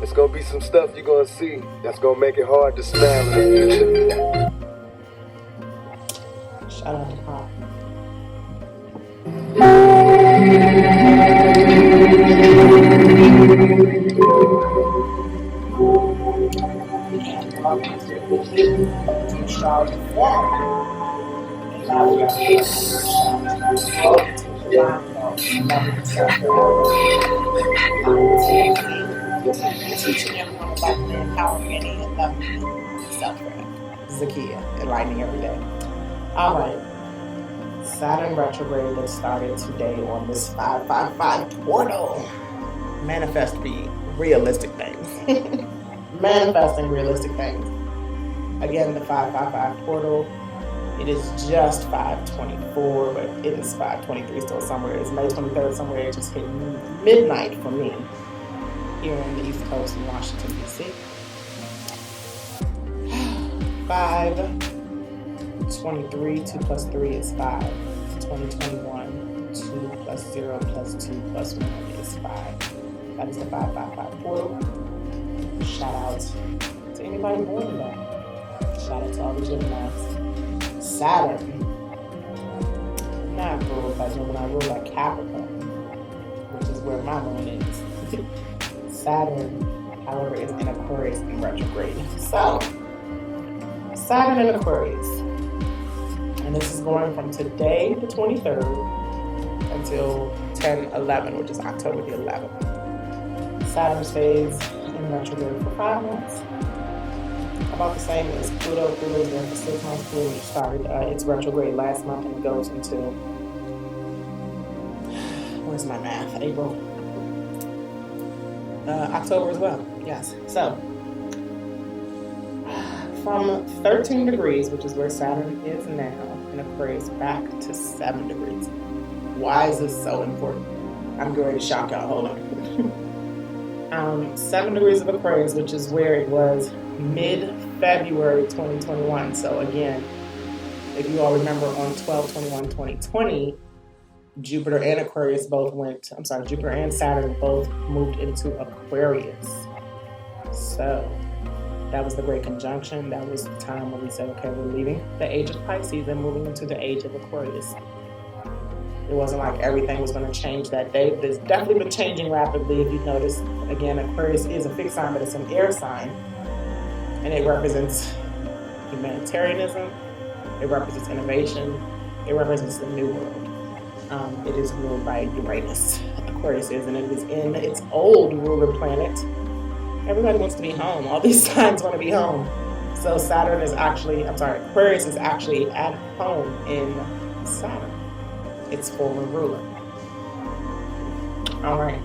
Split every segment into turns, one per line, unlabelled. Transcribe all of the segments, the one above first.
It's gonna be some stuff you're gonna see that's gonna make it hard to smile in the future.
Shout out to Pop. And welcome to the Astrology Forum. And now we are here to July teaching everyone about the empowering and loving self-care. Zakia, enlightening every day. All right. Saturn retrograde that started today on this 555 portal. Manifest realistic things. Manifesting realistic things. Again, the 555 portal. It is just 5:24, but it is 5:23 still somewhere. It's May 23rd somewhere. It just hit midnight for me here on the East Coast in Washington, D.C. 5:23, 2 plus 3 is 5. 2021, 2 plus 0 plus 2 plus 1 is 5. That is the 555 portal. Shout out to anybody born in that. Shout out to all the Geminis. Saturn, not ruled by Gemini, ruled by Capricorn, which is where my moon is. Saturn, however, is in Aquarius in retrograde. So, Saturn in Aquarius. And this is going from today, the 23rd, until 10/11, which is October the 11th. Saturn stays in retrograde for 5 months. About the same as Pluto. Pluto is there for 6 months. Pluto started its retrograde last month and it goes until, where's my math? April. October as well. Yes. So, from 13 degrees, which is where Saturn is now, in Aquarius, back to 7 degrees. Why is this so important? I'm going to shock y'all. Hold on. 7 degrees of Aquarius, which is where it was mid-February 2021. So again, if you all remember on 12/21/2020, Jupiter and Saturn both moved into Aquarius. So that was the Great Conjunction. That was the time when we said, okay, we're leaving the age of Pisces and moving into the age of Aquarius. It wasn't like everything was going to change that day, but it's definitely been changing rapidly. If you notice, again, Aquarius is a fixed sign, but it's an air sign. And it represents humanitarianism. It represents innovation. It represents the new world. It is ruled by Uranus. Aquarius is, and it is in its old ruler planet. Everybody wants to be home. All these signs want to be home. So Aquarius is actually at home in Saturn, its former ruler. All right.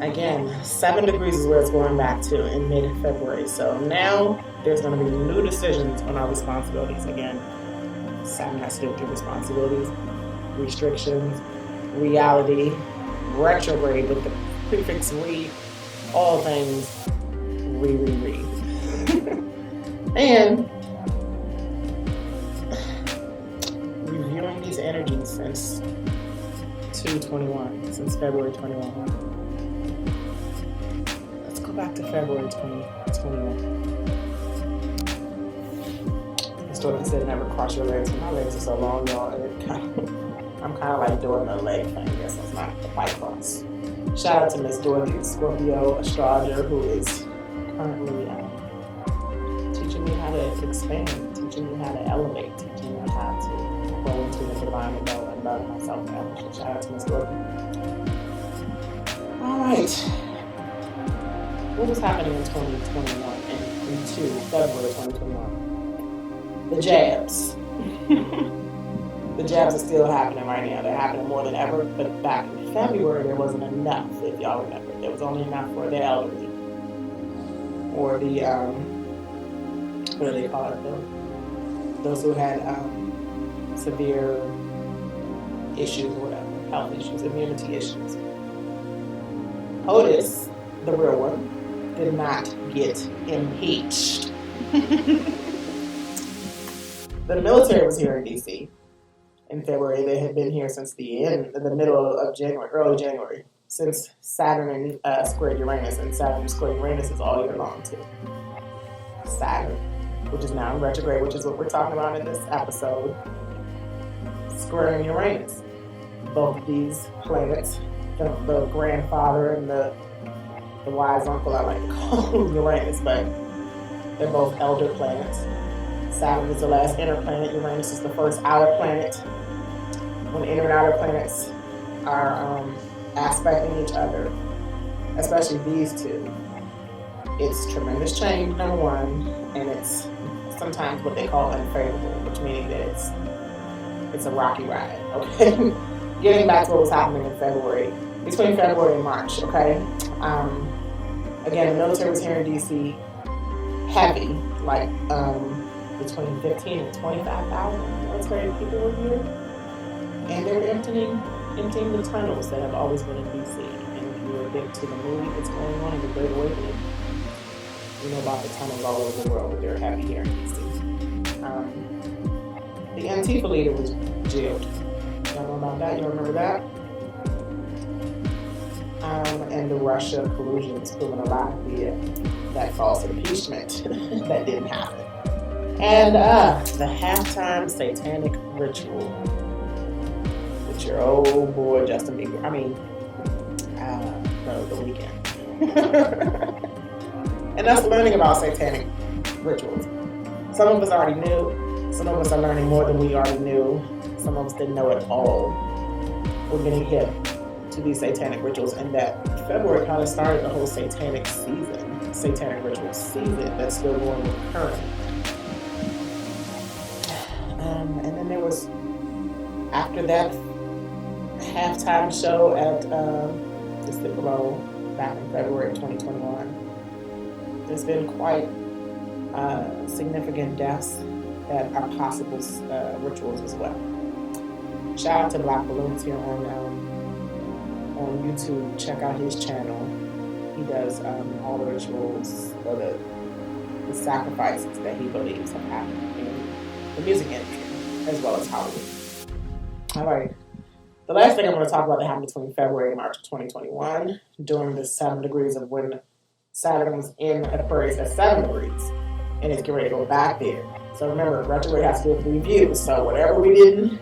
Again, 7 degrees is where it's going back to in mid-February. So now there's going to be new decisions on our responsibilities. Again, Saturn has to do with your responsibilities, restrictions, reality, retrograde with the prefix re, all things re. And reviewing these energies since February 21. Let's go back to February 2021. The story said never cross your legs. My legs are so long, y'all. I'm kind of like doing the leg thing. I guess it's not quite cross. Shout out to Miss Dorothy, Scorpio astrologer, who is currently teaching me how to expand, teaching me how to elevate, teaching me how to grow into the divine and love myself. Shout out to Miss Dorothy. All right. What was happening in 2021 and into February 2021? The jabs. The jabs are still happening right now. They're happening more than ever. But back in February, there wasn't enough, if y'all remember. There was only enough for the elderly. Or the, what do they call it? Those who had severe issues or whatever, health issues, immunity issues. POTUS, the real one, did not get impeached. The military was here in D.C. in February. They had been here since the middle of January, early January. since Saturn squared Uranus, and Saturn squared Uranus is all year long too. Saturn, which is now in retrograde, which is what we're talking about in this episode, squaring Uranus. Both of these planets, the grandfather and the wise uncle, I like to call Uranus, but they're both elder planets. Saturn is the last inner planet. Uranus is the first outer planet. When inner and outer planets are aspecting each other, especially these two, it's tremendous change, number one, and it's sometimes what they call unfavorable, which means that it's a rocky ride, okay? Getting back to what was happening in February, between February and March, okay? Again, the military was here in D.C. heavy, like between 15 and 25,000 military people were here. And they were emptying the tunnels that have always been in D.C. And if you were big to the movie that's going on in the Great Awakening, you know about the tunnels all over the world, but they're heavy here in D.C. The Antifa leader was jailed. Y'all know about that? You remember that? And the Russia collusion is proven a lot via that false impeachment that didn't happen. And the halftime satanic ritual with your old boy Justin Bieber. No, The Weeknd. And that's learning about satanic rituals. Some of us already knew. Some of us are learning more than we already knew. Some of us didn't know at all. We're getting hip to these satanic rituals, and that February kind of started the whole satanic ritual season that's still going with current. And then there was, after that halftime show at the Super Bowl back in February 2021, there's been quite significant deaths that are possible rituals as well. Shout out to Black Balloons here on YouTube. Check out his channel. He does all the rituals or the sacrifices that he believes have happened in the music industry as well as Hollywood. All right. The last thing I'm going to talk about that happened between February and March of 2021 during the 7 degrees of when Saturn was in Aquarius at 7 degrees, and it's getting ready to go back there. So remember, retrograde has to do with review. So whatever we didn't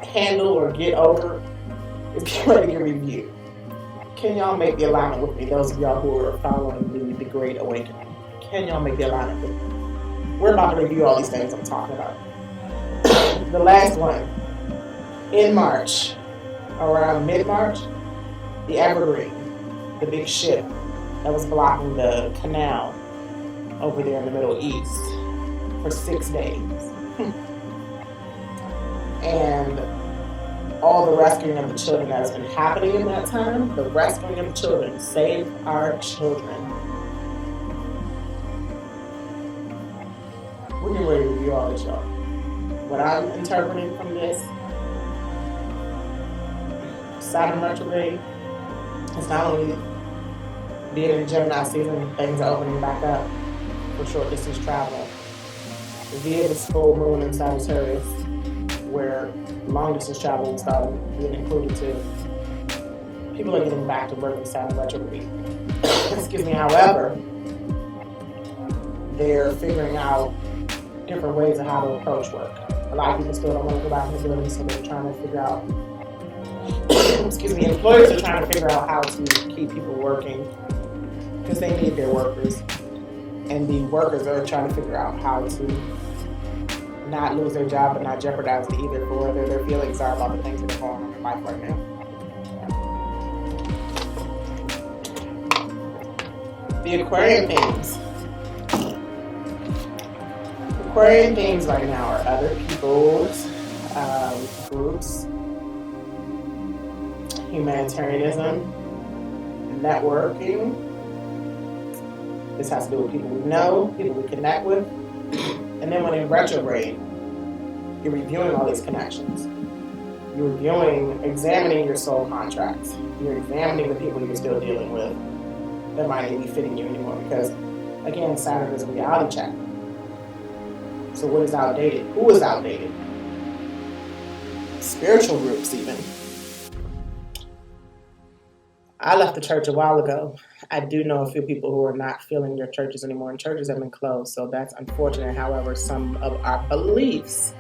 handle or get over is getting ready to get reviewed. Can y'all make the alignment with me? Those of y'all who are following the Great Awakening. Can y'all make the alignment with me? We're about to review all these things I'm talking about. The last one, in March, around mid-March, the Evergreen, the big ship that was blocking the canal over there in the Middle East for 6 days. And all the rescuing of the children that has been happening in that time, the rescuing of the children, save our children. We're getting ready to review all this, y'all. What I'm interpreting from this, Saturn retrograde is not only being in Gemini season, things are opening back up for short distance travel. Via this full moon in Sagittarius, where long distance travel will start being included too. People are getting back to work in Saturn retrograde. Excuse me, however, they're figuring out different ways of how to approach work. A lot of people still don't want to go back in the building, so they're trying to figure out, employers are trying to figure out how to keep people working because they need their workers. And the workers are trying to figure out how to not lose their job but not jeopardize it either for whether their feelings are about the things that are going on in life right now. The Aquarian themes. Aquarian themes right now are other people's groups, humanitarianism, networking. This has to do with people we know, people we connect with. And then when in retrograde, you're reviewing all these connections. You're examining your soul contracts. You're examining the people you're still dealing with that might not be fitting you anymore. Because, again, Saturn is a reality check. So what is outdated? Who is outdated? Spiritual groups even. I left the church a while ago. I do know a few people who are not feeling their churches anymore, and churches have been closed, so that's unfortunate. However, some of our beliefs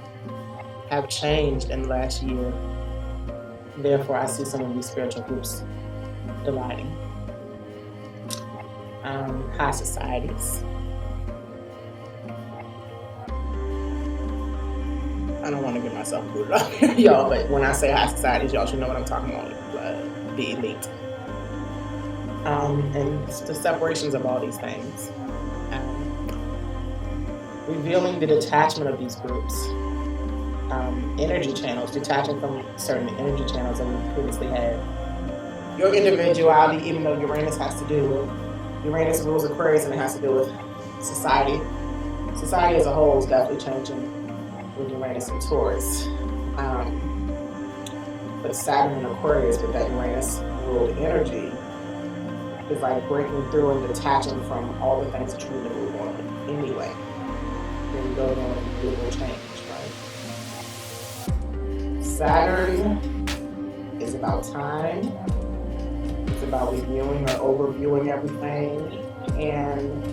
have changed in the last year. Therefore, I see some of these spiritual groups dividing. High societies. I don't want to get myself booted up here, y'all, but when I say high societies, y'all should know what I'm talking about, the elite. And the separations of all these things. Revealing the detachment of these groups. Energy channels, detaching from certain energy channels that we previously had. Your individuality, even though Uranus rules Aquarius, and it has to do with society. Society as a whole is definitely changing with Uranus and Taurus. But Saturn and Aquarius, with that Uranus ruled energy, is like breaking through and detaching from all the things that you need to move on anyway. Then you go on and do a little change, right? Saturn is about time. It's about reviewing or overviewing everything. And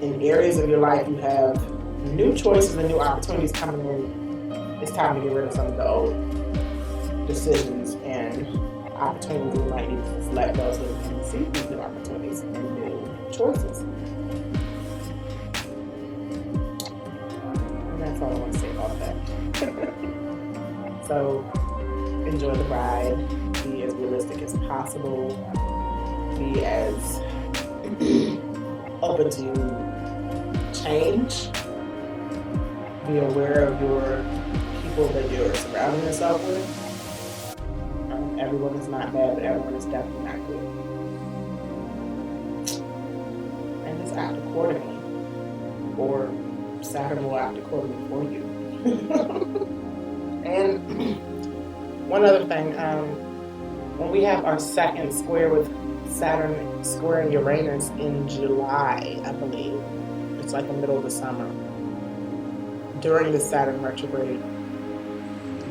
in areas of your life you have new choices and new opportunities coming in. It's time to get rid of some of the old decisions and opportunities you might need to let go so you can see these new opportunities and new choices. And that's all I want to say about that. So enjoy the ride, be as realistic as possible, be as open to change, be aware of your people that you're surrounding yourself with. Everyone is not bad, but everyone is definitely not good. And just act accordingly, or Saturn will act accordingly for you. And one other thing, when we have our second square with Saturn squaring Uranus in July, I believe, it's like the middle of the summer, during the Saturn retrograde,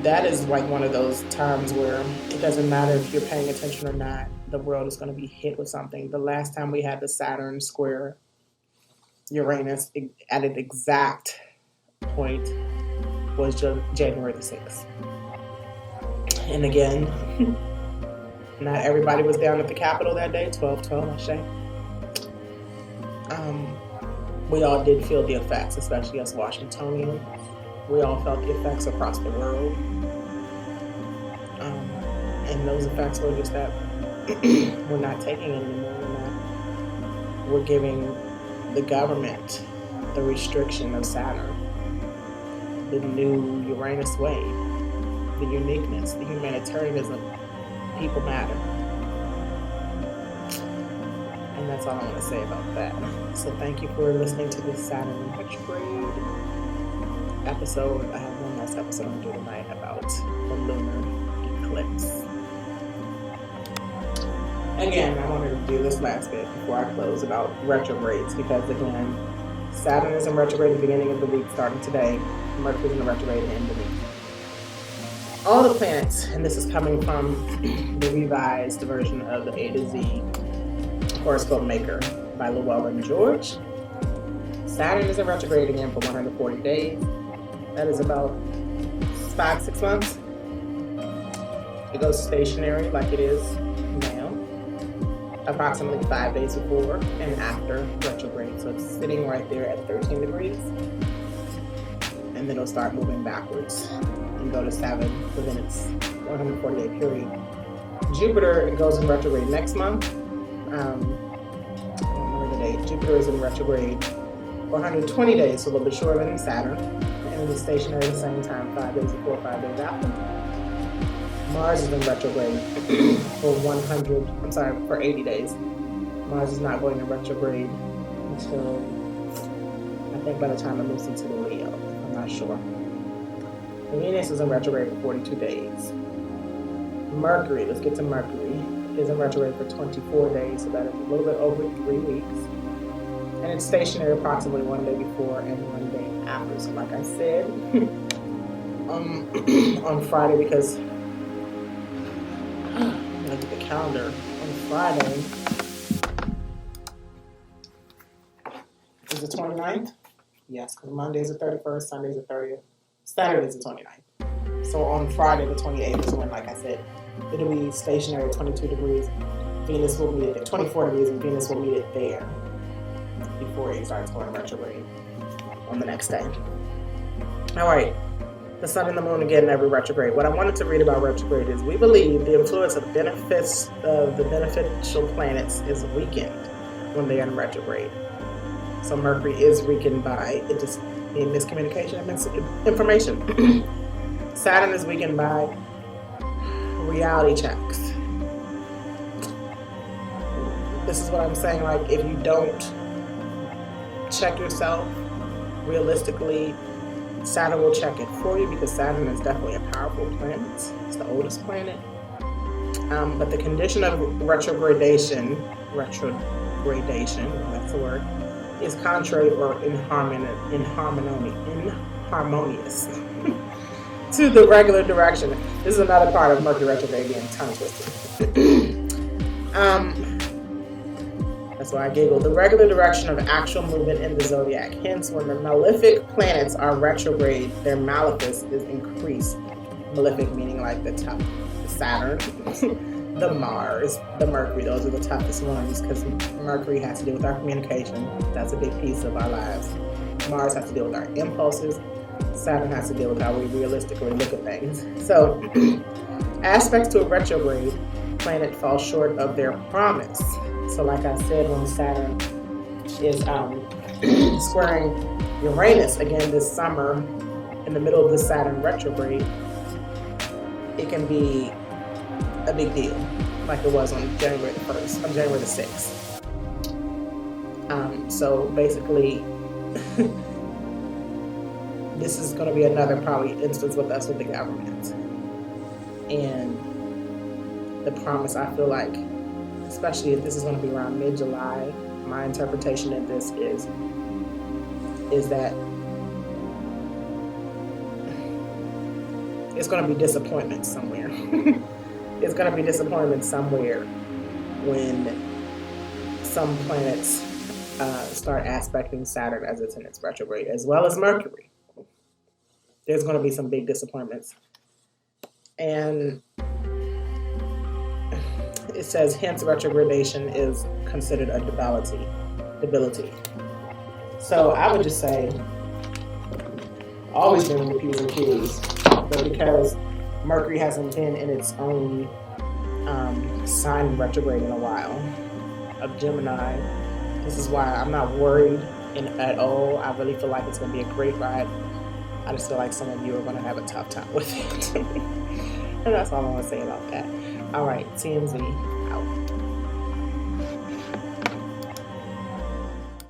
that is like one of those times where it doesn't matter if you're paying attention or not, the world is going to be hit with something. The last time we had the Saturn square Uranus at an exact point was January the 6th. And again, not everybody was down at the Capitol that day, 12/12, I say. We all did feel the effects, especially us Washingtonians. We all felt the effects across the world. And those effects were just that we're not taking it anymore. We're giving the government the restriction of Saturn, the new Uranus way, the uniqueness, the humanitarianism, people matter. And that's all I want to say about that. So thank you for listening to this Saturn retrograde episode. I have one last episode I'm doing tonight about the lunar eclipse. Again, I wanted to do this last bit before I close about retrogrades, because again, Saturn is in retrograde at the beginning of the week, starting today. Mercury is in retrograde at the end of the week. All the planets, and this is coming from the revised version of the A to Z Horoscope Maker by Llewellyn George. Saturn is in retrograde again for 140 days. That is about 5-6 months. It goes stationary like it is now, approximately 5 days before and after retrograde. So it's sitting right there at 13 degrees. And then it'll start moving backwards and go to 7 within its 140-day period. Jupiter goes in retrograde next month. I don't remember the date. Jupiter is in retrograde for 120 days, so a little bit shorter than Saturn. And it is stationary at the same time, 5 days before, 5 days after. Mars is in retrograde for 80 days. Mars is not going in retrograde until, I think, by the time it moves into the Leo. I'm not sure. Venus is in retrograde for 42 days. Mercury, let's get to Mercury, is in retrograde for 24 days, so that is a little bit over 3 weeks. And it's stationary approximately 1 day before and 1 day after. So like I said, on Friday, because I'm gonna get the calendar. On Friday is the 29th. Yes, because Monday is the 31st, Sunday is the 30th, Saturday is the 29th. So on Friday the 28th is when, like I said, it'll be stationary 22 degrees. Venus will meet it at 24 degrees, and Venus will meet it there before it starts going retrograde on the next day. All right, the sun and the moon again in every retrograde. What I wanted to read about retrograde is we believe the influence of benefits of the beneficial planets is weakened when they are in retrograde. So Mercury is weakened by it just being miscommunication and misinformation. Saturn is weakened by reality checks. This is what I'm saying, like if you don't check yourself realistically, Saturn will check it for you, because Saturn is definitely a powerful planet. It's the oldest planet. But the condition of retrogradation, that's the word, is contrary or inharmonious to the regular direction. This is another part of Mercury retrograde being tongue twisted. That's why I giggle. The regular direction of actual movement in the zodiac. Hence, when the malefic planets are retrograde, their malefice is increased. Malefic meaning like the tough, the Saturn, the Mars, the Mercury. Those are the toughest ones, because Mercury has to do with our communication. That's a big piece of our lives. Mars has to deal with our impulses. Saturn has to deal with how we realistically look at things. So, aspects to a retrograde planet fall short of their promise. So like I said, when Saturn is squaring Uranus again this summer, in the middle of the Saturn retrograde, it can be a big deal, like it was on January the 1st, on January the 6th. So basically, this is going to be another probably instance with us with the government. And the promise, I feel like, especially if this is going to be around mid-July, my interpretation of this is that it's going to be disappointment somewhere. It's going to be disappointment somewhere when some planets start aspecting Saturn as it's in its retrograde, as well as Mercury. There's going to be some big disappointments. And it says, hence retrogradation is considered a debility. So I would just say, always been in the P's and Q's, but because Mercury hasn't been in its own sign retrograde in a while, of Gemini, this is why I'm not worried at all. I really feel like it's going to be a great ride. I just feel like some of you are going to have a tough time with it. And that's all I want to say about that. All right, TMZ out.